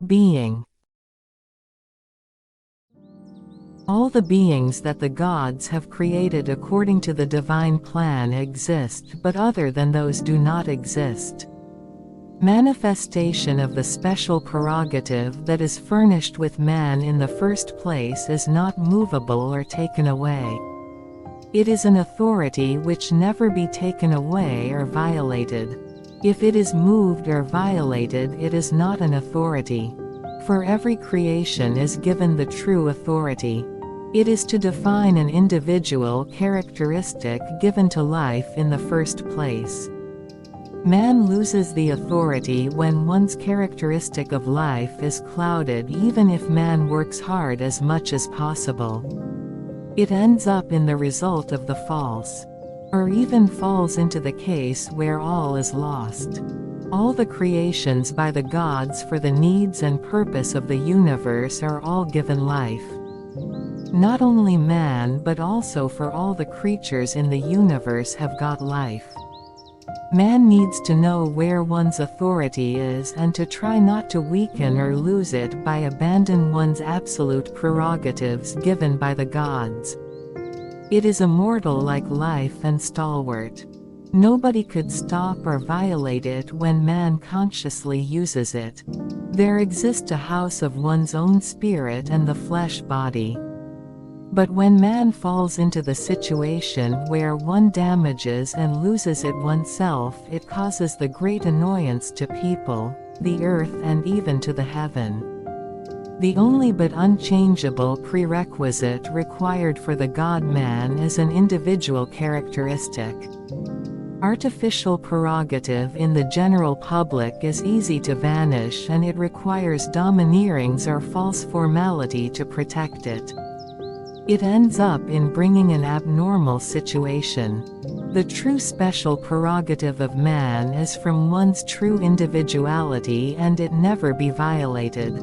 Being. All the beings that the gods have created according to the divine plan exist, but other than those do not exist. Manifestation of the special prerogative that is furnished with man in the first place is not movable or taken away. It is an authority which never be taken away or violated. If it is moved or violated, it is not an authority. For every creation is given the true authority. It is to define an individual characteristic given to life in the first place. Man loses the authority when one's characteristic of life is clouded, even if man works hard as much as possible. It ends up in the result of the false. Or even falls into the case where all is lost. All the creations by the gods for the needs and purpose of the universe are all given life. Not only man but also for all the creatures in the universe have got life. Man needs to know where one's authority is and to try not to weaken or lose it by abandoning one's absolute prerogatives given by the gods. It is immortal like life and stalwart. Nobody could stop or violate it when man consciously uses it. There exists a house of one's own spirit and the flesh body. But when man falls into the situation where one damages and loses it oneself, it causes the great annoyance to people, the earth and even to the heaven. The only but unchangeable prerequisite required for the God-man is an individual characteristic. Artificial prerogative in the general public is easy to vanish, and it requires domineerings or false formality to protect it. It ends up in bringing an abnormal situation. The true special prerogative of man is from one's true individuality, and it never be violated.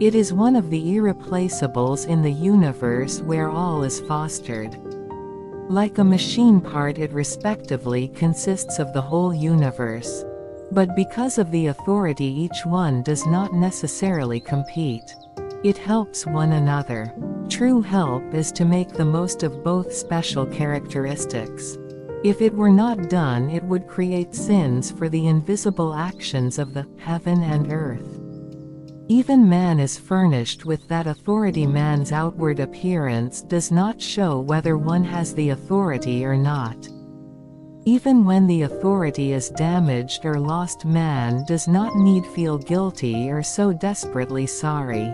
It is one of the irreplaceables in the universe where all is fostered. Like a machine part, it respectively consists of the whole universe. But because of the authority, each one does not necessarily compete. It helps one another. True help is to make the most of both special characteristics. If it were not done, it would create sins for the invisible actions of the heaven and earth. Even man is furnished with that authority. Man's outward appearance does not show whether one has the authority or not. Even when the authority is damaged or lost, man does not need feel guilty or so desperately sorry.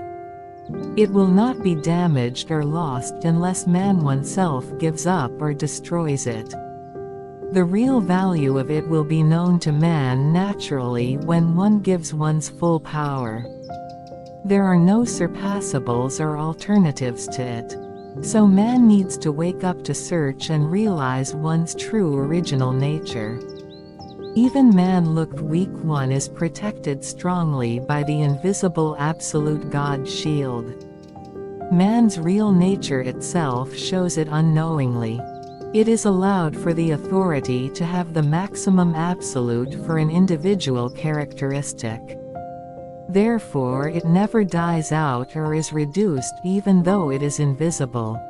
It will not be damaged or lost unless man oneself gives up or destroys it. The real value of it will be known to man naturally when one gives one's full power. There are no surpassables or alternatives to it. So man needs to wake up to search and realize one's true original nature. Even man looked weak, one is protected strongly by the invisible absolute God shield. Man's real nature itself shows it unknowingly. It is allowed for the authority to have the maximum absolute for an individual characteristic. Therefore it never dies out or is reduced, even though it is invisible.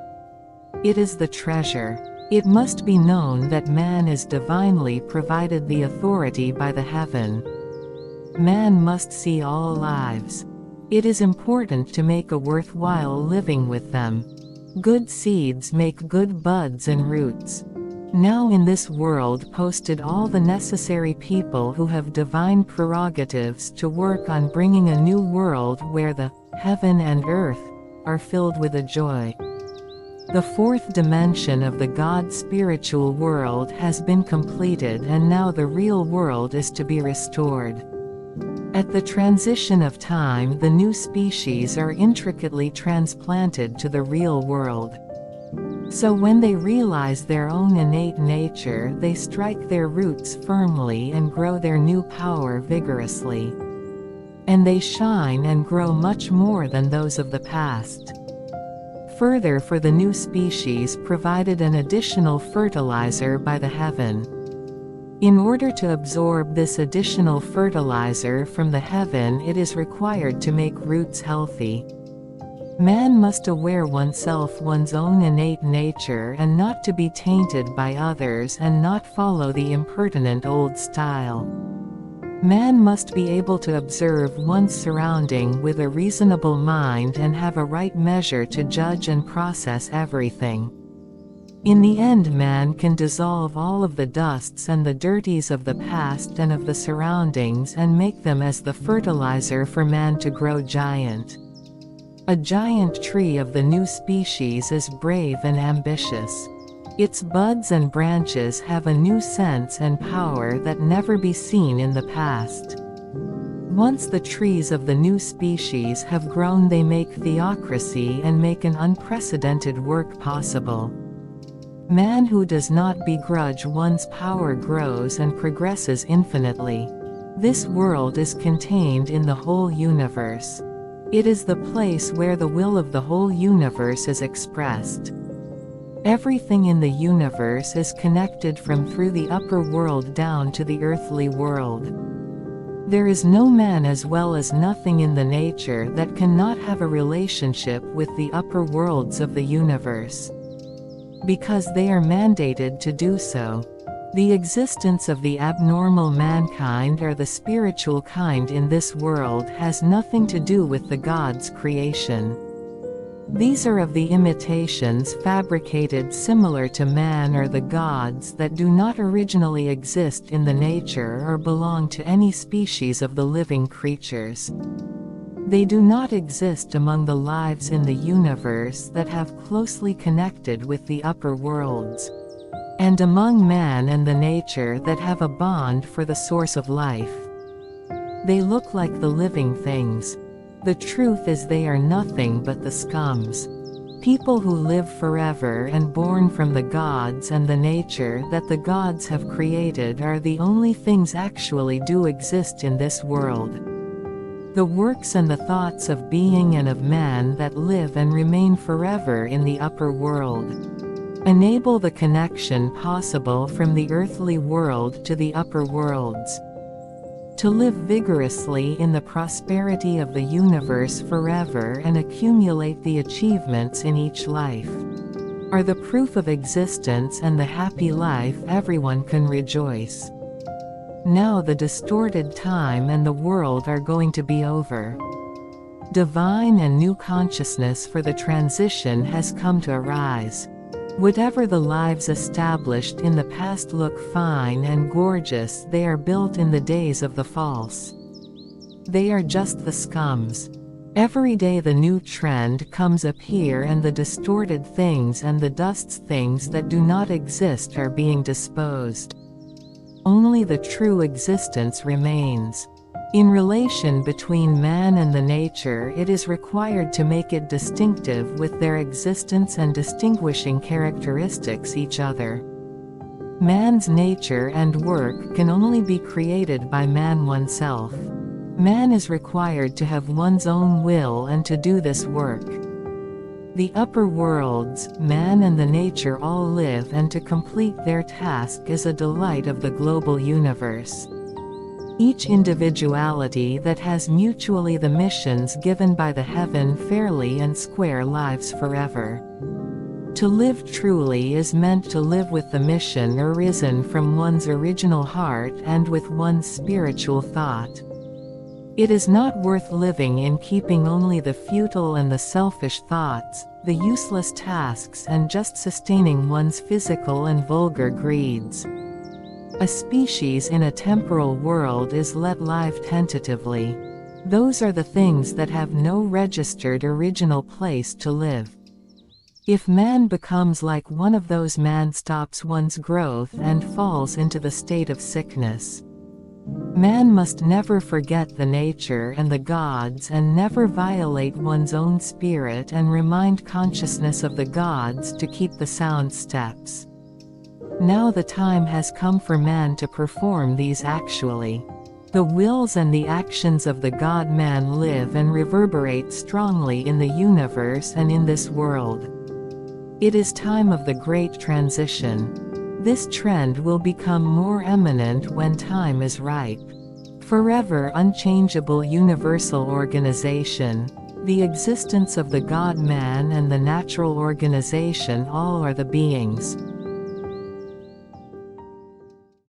It is the treasure. It must be known that man is divinely provided the authority by the heaven. Man must see all lives. It is important to make a worthwhile living with them. Good seeds make good buds and roots. Now in this world posted all the necessary people who have divine prerogatives to work on bringing a new world where the heaven and earth are filled with a joy. The fourth dimension of the God spiritual world has been completed, and now the real world is to be restored. At the transition of time, the new species are intricately transplanted to the real world. So when they realize their own innate nature, they strike their roots firmly and grow their new power vigorously. And they shine and grow much more than those of the past. Further, for the new species provided an additional fertilizer by the heaven. In order to absorb this additional fertilizer from the heaven, it is required to make roots healthy. Man must aware oneself one's own innate nature and not to be tainted by others and not follow the impertinent old style. Man must be able to observe one's surrounding with a reasonable mind and have a right measure to judge and process everything. In the end, man can dissolve all of the dusts and the dirties of the past and of the surroundings and make them as the fertilizer for man to grow giant. A giant tree of the new species is brave and ambitious. Its buds and branches have a new sense and power that never be seen in the past. Once the trees of the new species have grown, they make theocracy and make an unprecedented work possible. Man who does not begrudge one's power grows and progresses infinitely. This world is contained in the whole universe. It is the place where the will of the whole universe is expressed. Everything in the universe is connected from through the upper world down to the earthly world. There is no man as well as nothing in the nature that cannot have a relationship with the upper worlds of the universe. Because they are mandated to do so. The existence of the abnormal mankind or the spiritual kind in this world has nothing to do with the God's creation. These are of the imitations fabricated similar to man or the gods that do not originally exist in the nature or belong to any species of the living creatures. They do not exist among the lives in the universe that have closely connected with the upper worlds, and among man and the nature that have a bond for the source of life. They look like the living things. The truth is they are nothing but the scums. People who live forever and born from the gods and the nature that the gods have created are the only things actually do exist in this world. The works and the thoughts of being and of man that live and remain forever in the upper world enable the connection possible from the earthly world to the upper worlds. To live vigorously in the prosperity of the universe forever and accumulate the achievements in each life are the proof of existence and the happy life everyone can rejoice. Now the distorted time and the world are going to be over. Divine and new consciousness for the transition has come to arise. Whatever the lives established in the past look fine and gorgeous, they are built in the days of the false. They are just the scums. Every day the new trend comes up here, and the distorted things and the dust things that do not exist are being disposed. Only the true existence remains. In relation between man and the nature, it is required to make it distinctive with their existence and distinguishing characteristics each other. Man's nature and work can only be created by man oneself. Man is required to have one's own will and to do this work. The upper worlds, man and the nature all live, and to complete their task is a delight of the global universe. Each individuality that has mutually the missions given by the heaven fairly and square lives forever. To live truly is meant to live with the mission arisen from one's original heart and with one's spiritual thought. It is not worth living in keeping only the futile and the selfish thoughts, the useless tasks, and just sustaining one's physical and vulgar greeds. A species in a temporal world is let live tentatively. Those are the things that have no registered original place to live. If man becomes like one of those, man stops one's growth and falls into the state of sickness. Man must never forget the nature and the gods, and never violate one's own spirit, and remind consciousness of the gods to keep the sound steps. Now the time has come for man to perform these actually. The wills and the actions of the God-man live and reverberate strongly in the universe and in this world. It is time of the great transition. This trend will become more eminent when time is ripe. Forever unchangeable universal organization. The existence of the God-man and the natural organization all are the beings.